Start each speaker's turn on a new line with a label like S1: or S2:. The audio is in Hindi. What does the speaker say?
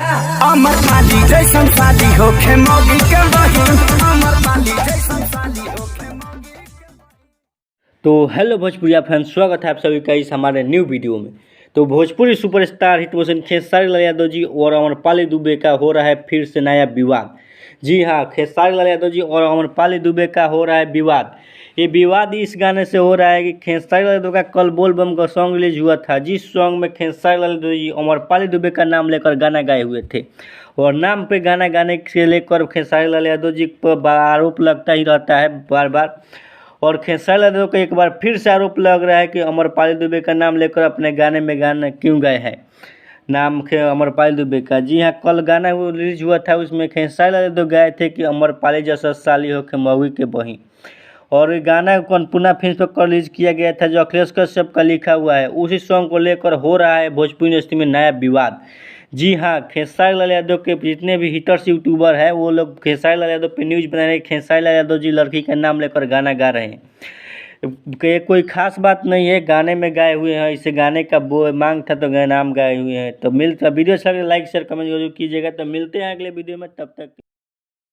S1: अमर पाली जैसन शादी होखे मौगी के बहिन, अमर पाली जैसन शादी होखे मौगी के बहिन।
S2: तो हेलो भोजपुरिया फैंस, स्वागत है आप सभी का इस हमारे न्यू वीडियो में। तो भोजपुरी सुपरस्टार हिटमोशन खेसारी लाल यादव जी और अमरपाली दुबे का हो रहा है फिर से नया विवाद। जी हाँ, खेसारी लाल यादव जी और अमरपाली दुबे का हो रहा है विवाद। ये विवाद इस गाने से हो रहा है कि खेसारी लाल यादव का कल बोल बम का सॉन्ग रिलीज हुआ था, जिस सॉन्ग में खेसारी लाल यादव जी अमरपाली दुबे का नाम लेकर गाना गाए हुए थे। और नाम पे गाना गाने से लेकर खेसारी लाल यादव जी पर आरोप लगता ही रहता है बार बार। और खेसारी लाल यादव को एक बार फिर से आरोप लग रहा है कि अमरपाली दुबे का नाम लेकर अपने गाने में गाना क्यों गाए हैं, नाम अमरपाली दुबे का। जी हाँ, कल गाना वो रिलीज हुआ था, उसमें खेसारी लाल यादव गाए थे कि अमरपाली जैसा साली हो के मौगी के बही। और ये गाना पुनः फिल्म पर रिलीज किया गया था जो अखिलेश कश्यप का लिखा हुआ है। उसी सॉन्ग को लेकर हो रहा है भोजपुरी इंडस्ट्री में नया विवाद। जी हाँ, खेसारी लाल यादव के जितने भी हिटर्स यूट्यूबर हैं वो लोग खेसारी लाल यादव पे न्यूज़ बना रहे हैं। खेसारी लाल यादव जी लड़की का नाम लेकर गाना गा रहे हैं। कोई खास बात नहीं है, गाने में गाए हुए हैं, इसे गाने का वो मांग था तो नाम गाए हुए हैं। तो वीडियो अच्छा लगे लाइक शेयर कमेंट जरूर कीजिएगा। तो मिलते हैं अगले वीडियो में, तब तक।